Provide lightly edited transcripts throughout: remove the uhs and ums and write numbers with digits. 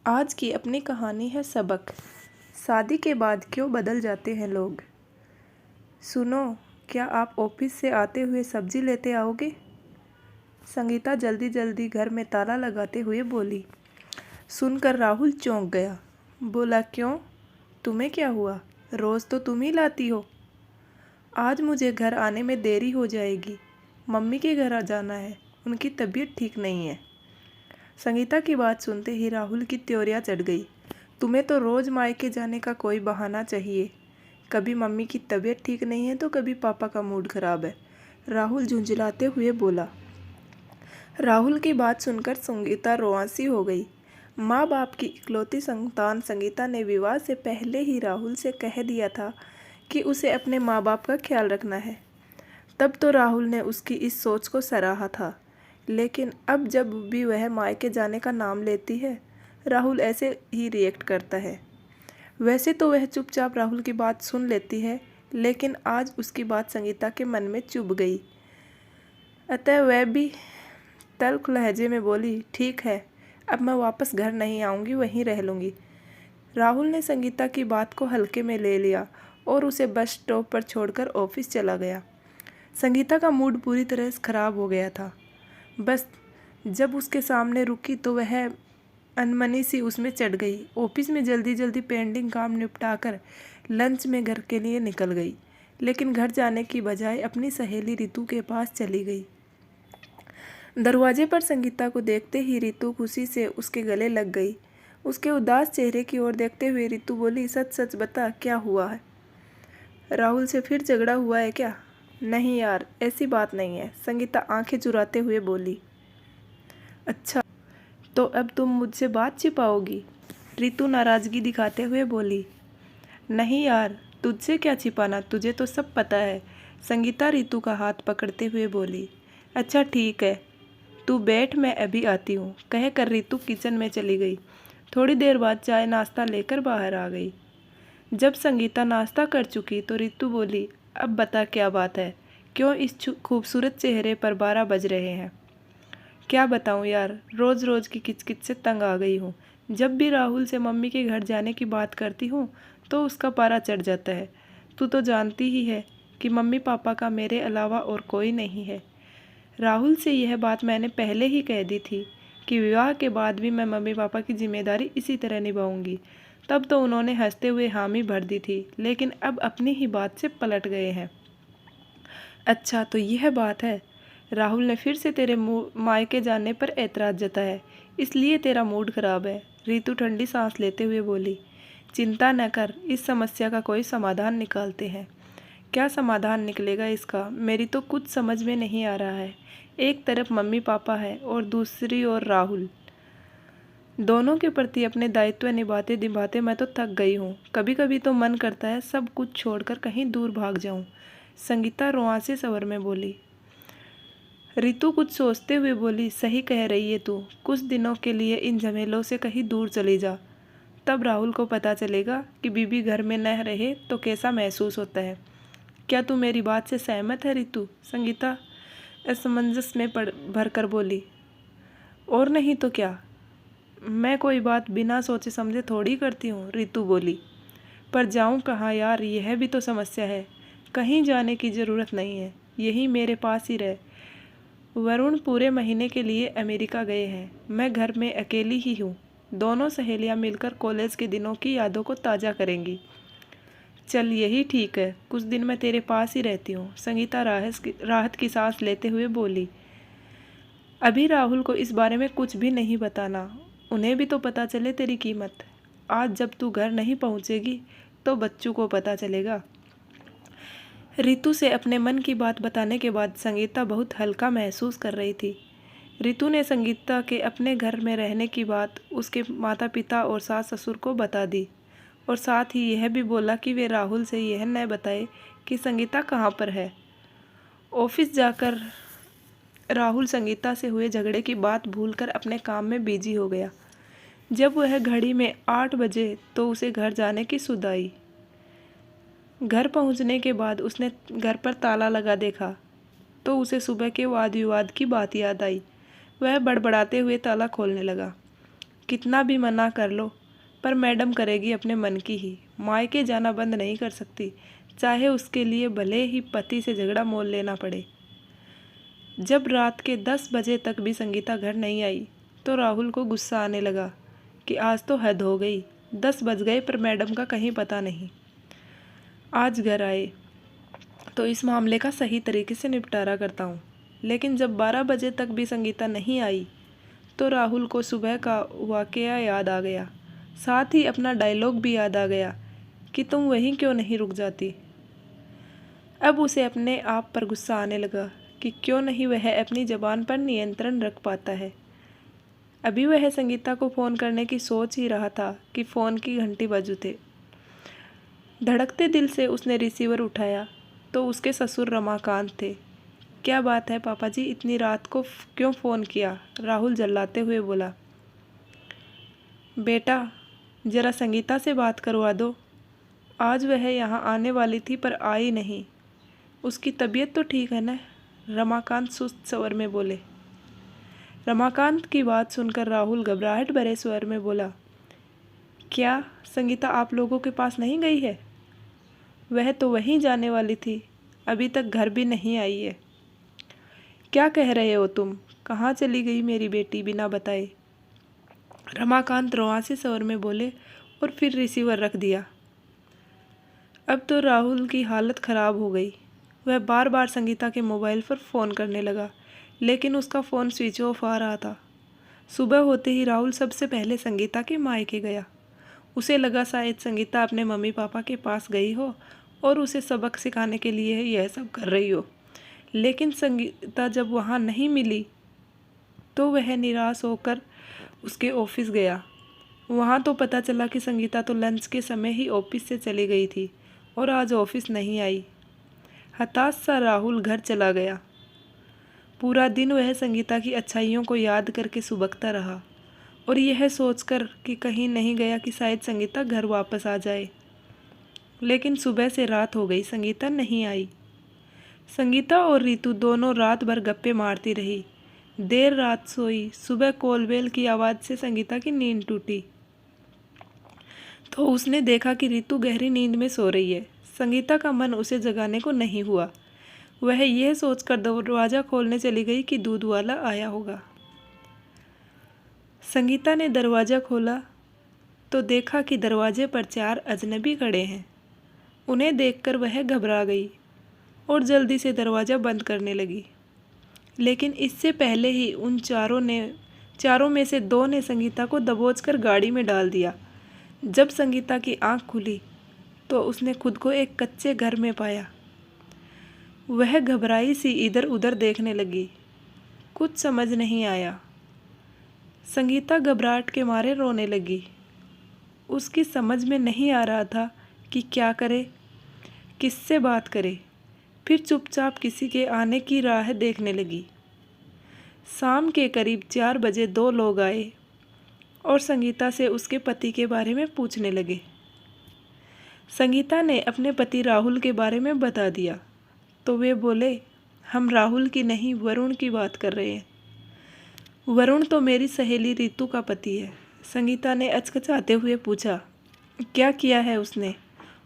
आज की अपनी कहानी है सबक। शादी के बाद क्यों बदल जाते हैं लोग। सुनो, क्या आप ऑफिस से आते हुए सब्जी लेते आओगे? संगीता जल्दी जल्दी घर में ताला लगाते हुए बोली। सुनकर राहुल चौंक गया। बोला, क्यों? तुम्हें क्या हुआ? रोज़ तो तुम ही लाती हो। आज मुझे घर आने में देरी हो जाएगी। मम्मी के घर आ जाना है, उनकी तबीयत ठीक नहीं है। संगीता की बात सुनते ही राहुल की त्योरियां चढ़ गई। तुम्हें तो रोज़ मायके जाने का कोई बहाना चाहिए। कभी मम्मी की तबीयत ठीक नहीं है तो कभी पापा का मूड खराब है, राहुल झुंझलाते हुए बोला। राहुल की बात सुनकर संगीता रोआंसी हो गई। माँ बाप की इकलौती संतान संगीता ने विवाह से पहले ही राहुल से कह दिया था कि उसे अपने माँ बाप का ख्याल रखना है। तब तो राहुल ने उसकी इस सोच को सराहा था, लेकिन अब जब भी वह मायके जाने का नाम लेती है, राहुल ऐसे ही रिएक्ट करता है। वैसे तो वह चुपचाप राहुल की बात सुन लेती है, लेकिन आज उसकी बात संगीता के मन में चुभ गई। अतः वह भी तल्ख लहजे में बोली, ठीक है, अब मैं वापस घर नहीं आऊँगी, वहीं रह लूँगी। राहुल ने संगीता की बात को हल्के में ले लिया और उसे बस स्टॉप पर छोड़कर ऑफिस चला गया। संगीता का मूड पूरी तरह से खराब हो गया था। बस जब उसके सामने रुकी तो वह अनमनी सी उसमें चढ़ गई। ऑफिस में जल्दी जल्दी पेंडिंग काम निपटाकर लंच में घर के लिए निकल गई, लेकिन घर जाने की बजाय अपनी सहेली रितु के पास चली गई। दरवाजे पर संगीता को देखते ही रितु खुशी से उसके गले लग गई। उसके उदास चेहरे की ओर देखते हुए रितु बोली, सच सच बता, क्या हुआ है? राहुल से फिर झगड़ा हुआ है क्या? नहीं यार, ऐसी बात नहीं है, संगीता आंखें चुराते हुए बोली। अच्छा, तो अब तुम मुझसे बात छिपाओगी? रितु नाराज़गी दिखाते हुए बोली। नहीं यार, तुझसे क्या छिपाना, तुझे तो सब पता है, संगीता रितु का हाथ पकड़ते हुए बोली। अच्छा ठीक है, तू बैठ, मैं अभी आती हूँ, कहकर रितु किचन में चली गई। थोड़ी देर बाद चाय नाश्ता लेकर बाहर आ गई। जब संगीता नाश्ता कर चुकी तो रितु बोली, अब बता क्या बात है, क्यों इस खूबसूरत चेहरे पर 12 बज रहे हैं? क्या बताऊं यार, रोज़ रोज़ की किचकिच से तंग आ गई हूँ। जब भी राहुल से मम्मी के घर जाने की बात करती हूँ तो उसका पारा चढ़ जाता है। तू तो जानती ही है कि मम्मी पापा का मेरे अलावा और कोई नहीं है। राहुल से यह बात मैंने पहले ही कह दी थी कि विवाह के बाद भी मैं मम्मी पापा की जिम्मेदारी इसी तरह निभाऊंगी। तब तो उन्होंने हंसते हुए हामी भर दी थी, लेकिन अब अपनी ही बात से पलट गए हैं। अच्छा, तो यह बात है। राहुल ने फिर से तेरे मायके जाने पर ऐतराज़ जताया, इसलिए तेरा मूड खराब है। रितु ठंडी सांस लेते हुए बोली। चिंता न कर, इस समस्या का कोई समाधान निकालते हैं। क्या समाधान निकलेगा इसका, मेरी तो कुछ समझ में नहीं आ रहा है। एक तरफ मम्मी पापा है और दूसरी ओर राहुल। दोनों के प्रति अपने दायित्व निभाते निभाते मैं तो थक गई हूँ। कभी कभी तो मन करता है सब कुछ छोड़कर कहीं दूर भाग जाऊँ, संगीता रुआंसे स्वर में बोली। रितु कुछ सोचते हुए बोली, सही कह रही है तू, कुछ दिनों के लिए इन झमेलों से कहीं दूर चली जा। तब राहुल को पता चलेगा कि बीबी घर में न रहे तो कैसा महसूस होता है। क्या तू मेरी बात से सहमत है रितु? संगीता असमंजस में भर कर बोली। और नहीं तो क्या, मैं कोई बात बिना सोचे समझे थोड़ी करती हूँ, रितु बोली। पर जाऊँ कहाँ यार, यह भी तो समस्या है। कहीं जाने की ज़रूरत नहीं है, यही मेरे पास ही रहे। वरुण पूरे महीने के लिए अमेरिका गए हैं, मैं घर में अकेली ही हूँ। दोनों सहेलियाँ मिलकर कॉलेज के दिनों की यादों को ताज़ा करेंगी। चल यही ठीक है, कुछ दिन मैं तेरे पास ही रहती हूँ, संगीता राहत की सांस लेते हुए बोली। अभी राहुल को इस बारे में कुछ भी नहीं बताना, उन्हें भी तो पता चले तेरी कीमत। आज जब तू घर नहीं पहुँचेगी तो बच्चों को पता चलेगा। रितु से अपने मन की बात बताने के बाद संगीता बहुत हल्का महसूस कर रही थी। रितु ने संगीता के अपने घर में रहने की बात उसके माता पिता और सास ससुर को बता दी, और साथ ही यह भी बोला कि वे राहुल से यह न बताए कि संगीता कहाँ पर है। ऑफिस जाकर राहुल संगीता से हुए झगड़े की बात भूलकर अपने काम में बिजी हो गया। जब वह घड़ी में 8 बजे तो उसे घर जाने की सुध आई। घर पहुंचने के बाद उसने घर पर ताला लगा देखा तो उसे सुबह के वाद विवाद की बात याद आई। वह बड़बड़ाते हुए ताला खोलने लगा। कितना भी मना कर लो, पर मैडम करेगी अपने मन की ही। मायके जाना बंद नहीं कर सकती, चाहे उसके लिए भले ही पति से झगड़ा मोल लेना पड़े। जब रात के 10 बजे तक भी संगीता घर नहीं आई तो राहुल को गुस्सा आने लगा कि आज तो हद हो गई। 10 बज गए पर मैडम का कहीं पता नहीं। आज घर आए तो इस मामले का सही तरीके से निपटारा करता हूँ। लेकिन जब 12 बजे तक भी संगीता नहीं आई तो राहुल को सुबह का वाकया याद आ गया, साथ ही अपना डायलॉग भी याद आ गया कि तुम वहीं क्यों नहीं रुक जाती। अब उसे अपने आप पर गुस्सा आने लगा कि क्यों नहीं वह अपनी ज़बान पर नियंत्रण रख पाता है। अभी वह संगीता को फ़ोन करने की सोच ही रहा था कि फ़ोन की घंटी बज उठे। धड़कते दिल से उसने रिसीवर उठाया तो उसके ससुर रमाकांत थे। क्या बात है पापा जी, इतनी रात को क्यों फ़ोन किया? राहुल जल्लाते हुए बोला। बेटा ज़रा संगीता से बात करवा दो, आज वह यहाँ आने वाली थी पर आई नहीं। उसकी तबीयत तो ठीक है ना? रमाकांत सुस्त स्वर में बोले। रमाकांत की बात सुनकर राहुल घबराहट भरे स्वर में बोला, क्या संगीता आप लोगों के पास नहीं गई है? वह तो वहीं जाने वाली थी, अभी तक घर भी नहीं आई है। क्या कह रहे हो तुम? कहाँ चली गई मेरी बेटी बिना बताए? रमाकांत रोआसी स्वर में बोले और फिर रिसीवर रख दिया। अब तो राहुल की हालत ख़राब हो गई। वह बार बार संगीता के मोबाइल पर फ़ोन करने लगा, लेकिन उसका फ़ोन स्विच ऑफ आ रहा था। सुबह होते ही राहुल सबसे पहले संगीता के मायके गया। उसे लगा शायद संगीता अपने मम्मी पापा के पास गई हो और उसे सबक सिखाने के लिए यह सब कर रही हो। लेकिन संगीता जब वहाँ नहीं मिली तो वह निराश होकर उसके ऑफिस गया। वहाँ तो पता चला कि संगीता तो लंच के समय ही ऑफिस से चली गई थी और आज ऑफिस नहीं आई। हताश सा राहुल घर चला गया। पूरा दिन वह संगीता की अच्छाइयों को याद करके सुबकता रहा और यह सोचकर कि कहीं नहीं गया कि शायद संगीता घर वापस आ जाए। लेकिन सुबह से रात हो गई, संगीता नहीं आई। संगीता और रीतू दोनों रात भर गप्पे मारती रही। देर रात सोई। सुबह कॉलबेल की आवाज़ से संगीता की नींद टूटी तो उसने देखा कि रीतू गहरी नींद में सो रही है। संगीता का मन उसे जगाने को नहीं हुआ। वह यह सोचकर दरवाज़ा खोलने चली गई कि दूध वाला आया होगा। संगीता ने दरवाज़ा खोला तो देखा कि दरवाजे पर 4 अजनबी खड़े हैं। उन्हें देखकर वह घबरा गई और जल्दी से दरवाज़ा बंद करने लगी। लेकिन इससे पहले ही उन चारों में से 2 ने संगीता को दबोचकर गाड़ी में डाल दिया। जब संगीता की आंख खुली तो उसने खुद को एक कच्चे घर में पाया। वह घबराई सी इधर उधर देखने लगी। कुछ समझ नहीं आया। संगीता घबराहट के मारे रोने लगी। उसकी समझ में नहीं आ रहा था कि क्या करे, किससे बात करे। फिर चुपचाप किसी के आने की राह देखने लगी। शाम के करीब 4 बजे 2 लोग आए और संगीता से उसके पति के बारे में पूछने लगे। संगीता ने अपने पति राहुल के बारे में बता दिया तो वे बोले, हम राहुल की नहीं वरुण की बात कर रहे हैं। वरुण तो मेरी सहेली रीतू का पति है। संगीता ने अचकचाते हुए पूछा, क्या किया है उसने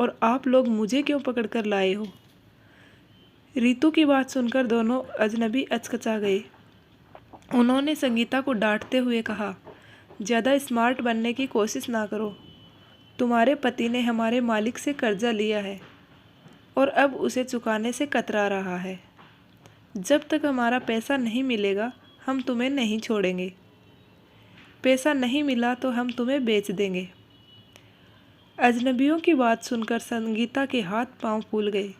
और आप लोग मुझे क्यों पकड़ कर लाए हो? रीतू की बात सुनकर दोनों अजनबी अचकचा गए। उन्होंने संगीता को डांटते हुए कहा, ज़्यादा स्मार्ट बनने की कोशिश ना करो। तुम्हारे पति ने हमारे मालिक से कर्जा लिया है और अब उसे चुकाने से कतरा रहा है। जब तक हमारा पैसा नहीं मिलेगा हम तुम्हें नहीं छोड़ेंगे। पैसा नहीं मिला तो हम तुम्हें बेच देंगे। अजनबियों की बात सुनकर संगीता के हाथ पांव फूल गए।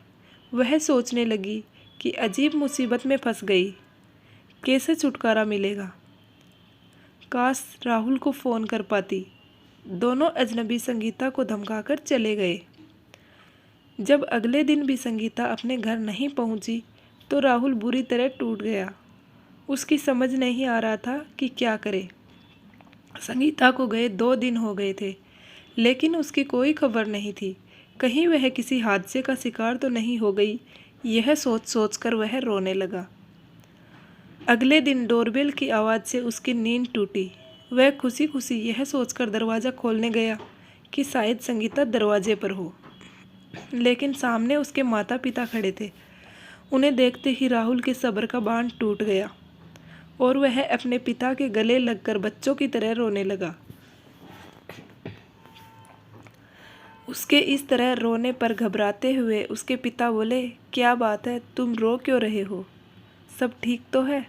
वह सोचने लगी कि अजीब मुसीबत में फंस गई, कैसे छुटकारा मिलेगा। काश राहुल को फ़ोन कर पाती। दोनों अजनबी संगीता को धमकाकर चले गए। जब अगले दिन भी संगीता अपने घर नहीं पहुंची तो राहुल बुरी तरह टूट गया। उसकी समझ नहीं आ रहा था कि क्या करे। संगीता को गए 2 दिन हो गए थे, लेकिन उसकी कोई खबर नहीं थी। कहीं वह किसी हादसे का शिकार तो नहीं हो गई, यह सोच कर वह रोने लगा। अगले दिन डोरबेल की आवाज़ से उसकी नींद टूटी। वह खुशी खुशी यह सोचकर दरवाज़ा खोलने गया कि शायद संगीता दरवाजे पर हो, लेकिन सामने उसके माता पिता खड़े थे। उन्हें देखते ही राहुल के सब्र का बांध टूट गया और वह अपने पिता के गले लगकर बच्चों की तरह रोने लगा। उसके इस तरह रोने पर घबराते हुए उसके पिता बोले, क्या बात है, तुम रो क्यों रहे हो? सब ठीक तो है?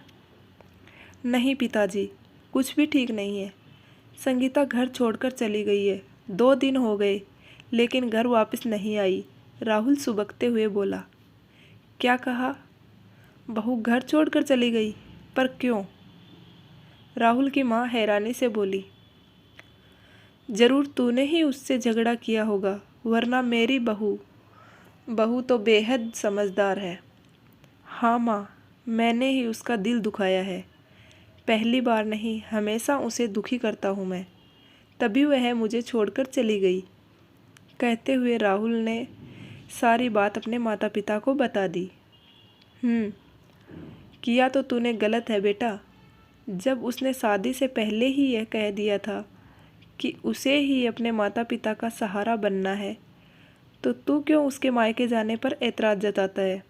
नहीं पिताजी, कुछ भी ठीक नहीं है। संगीता घर छोड़कर चली गई है। 2 दिन हो गए लेकिन घर वापस नहीं आई, राहुल सुबकते हुए बोला। क्या कहा? बहू घर छोड़कर चली गई? पर क्यों? राहुल की माँ हैरानी से बोली। जरूर तूने ही उससे झगड़ा किया होगा, वरना मेरी बहू तो बेहद समझदार है। हाँ माँ, मैंने ही उसका दिल दुखाया है। पहली बार नहीं, हमेशा उसे दुखी करता हूँ मैं, तभी वह मुझे छोड़कर चली गई। कहते हुए राहुल ने सारी बात अपने माता पिता को बता दी। किया तो तूने गलत है बेटा। जब उसने शादी से पहले ही यह कह दिया था कि उसे ही अपने माता पिता का सहारा बनना है, तो तू क्यों उसके मायके जाने पर ऐतराज़ जताता है?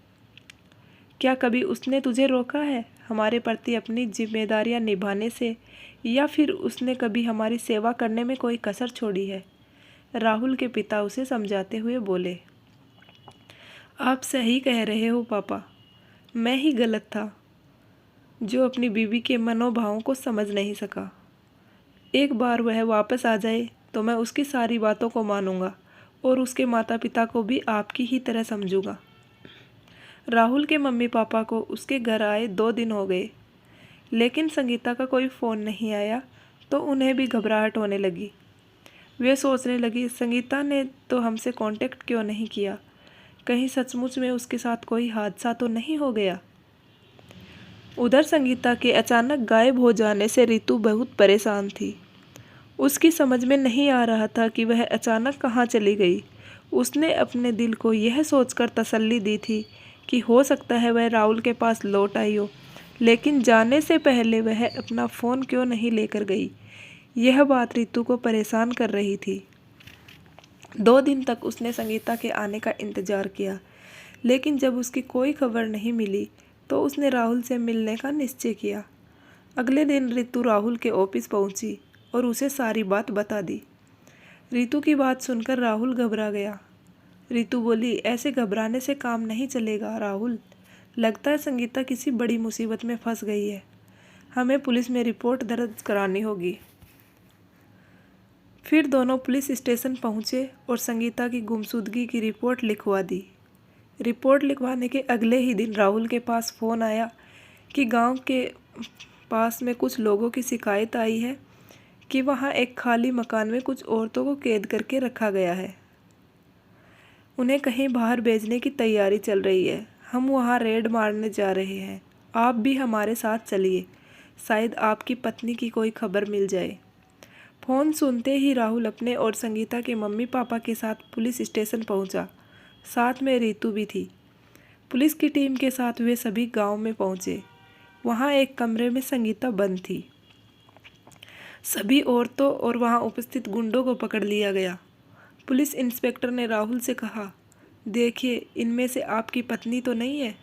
क्या कभी उसने तुझे रोका है हमारे प्रति अपनी जिम्मेदारियां निभाने से, या फिर उसने कभी हमारी सेवा करने में कोई कसर छोड़ी है? राहुल के पिता उसे समझाते हुए बोले। आप सही कह रहे हो पापा, मैं ही गलत था जो अपनी बीवी के मनोभावों को समझ नहीं सका। एक बार वह वापस आ जाए तो मैं उसकी सारी बातों को मानूंगा और उसके माता पिता को भी आपकी ही तरह समझूंगा। राहुल के मम्मी पापा को उसके घर आए 2 दिन हो गए, लेकिन संगीता का कोई फ़ोन नहीं आया तो उन्हें भी घबराहट होने लगी। वे सोचने लगी, संगीता ने तो हमसे कांटेक्ट क्यों नहीं किया? कहीं सचमुच में उसके साथ कोई हादसा तो नहीं हो गया? उधर संगीता के अचानक गायब हो जाने से रितु बहुत परेशान थी। उसकी समझ में नहीं आ रहा था कि वह अचानक कहाँ चली गई। उसने अपने दिल को यह सोचकर तसल्ली दी थी कि हो सकता है वह राहुल के पास लौट आई हो, लेकिन जाने से पहले वह अपना फ़ोन क्यों नहीं लेकर गई, यह बात रितु को परेशान कर रही थी। 2 दिन तक उसने संगीता के आने का इंतज़ार किया, लेकिन जब उसकी कोई खबर नहीं मिली तो उसने राहुल से मिलने का निश्चय किया। अगले दिन रितु राहुल के ऑफिस पहुंची और उसे सारी बात बता दी। रितु की बात सुनकर राहुल घबरा गया। रितु बोली, ऐसे घबराने से काम नहीं चलेगा राहुल। लगता है संगीता किसी बड़ी मुसीबत में फंस गई है। हमें पुलिस में रिपोर्ट दर्ज करानी होगी। फिर दोनों पुलिस स्टेशन पहुंचे और संगीता की गुमशुदगी की रिपोर्ट लिखवा दी। रिपोर्ट लिखवाने के अगले ही दिन राहुल के पास फ़ोन आया कि गांव के पास में कुछ लोगों की शिकायत आई है कि वहां एक खाली मकान में कुछ औरतों को कैद करके रखा गया है। उन्हें कहीं बाहर भेजने की तैयारी चल रही है। हम वहां रेड मारने जा रहे हैं। आप भी हमारे साथ चलिए, शायद आपकी पत्नी की कोई खबर मिल जाए। फ़ोन सुनते ही राहुल अपने और संगीता के मम्मी पापा के साथ पुलिस स्टेशन पहुंचा। साथ में रितु भी थी। पुलिस की टीम के साथ वे सभी गांव में पहुंचे। वहां एक कमरे में संगीता बंद थी। सभी औरतों और वहां उपस्थित गुंडों को पकड़ लिया गया। पुलिस इंस्पेक्टर ने राहुल से कहा, देखिए, इनमें से आपकी पत्नी तो नहीं है?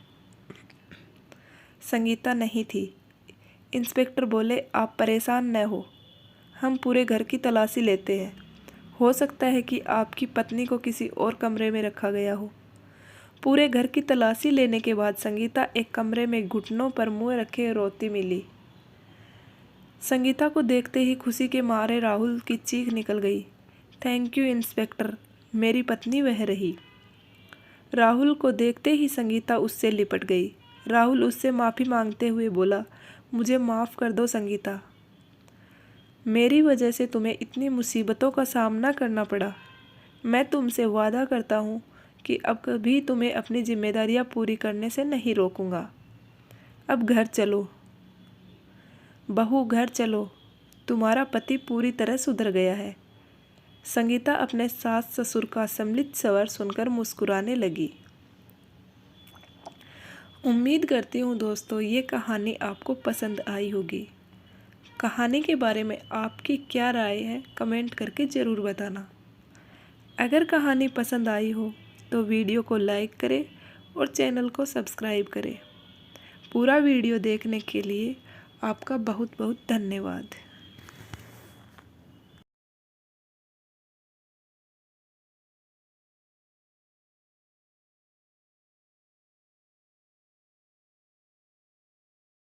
संगीता नहीं थी। इंस्पेक्टर बोले, आप परेशान न हो, हम पूरे घर की तलाशी लेते हैं। हो सकता है कि आपकी पत्नी को किसी और कमरे में रखा गया हो। पूरे घर की तलाशी लेने के बाद संगीता एक कमरे में घुटनों पर मुंह रखे रोती मिली। संगीता को देखते ही खुशी के मारे राहुल की चीख निकल गई। थैंक यू इंस्पेक्टर, मेरी पत्नी वह रही। राहुल को देखते ही संगीता उससे लिपट गई। राहुल उससे माफ़ी मांगते हुए बोला, मुझे माफ़ कर दो संगीता, मेरी वजह से तुम्हें इतनी मुसीबतों का सामना करना पड़ा। मैं तुमसे वादा करता हूँ कि अब कभी तुम्हें अपनी जिम्मेदारियाँ पूरी करने से नहीं रोकूंगा। अब घर चलो बहू, घर चलो, तुम्हारा पति पूरी तरह सुधर गया है। संगीता अपने सास ससुर का सम्मिलित स्वर सुनकर मुस्कुराने लगी। उम्मीद करती हूँ दोस्तों ये कहानी आपको पसंद आई होगी। कहानी के बारे में आपकी क्या राय है कमेंट करके ज़रूर बताना। अगर कहानी पसंद आई हो तो वीडियो को लाइक करें और चैनल को सब्सक्राइब करें। पूरा वीडियो देखने के लिए आपका बहुत बहुत धन्यवाद।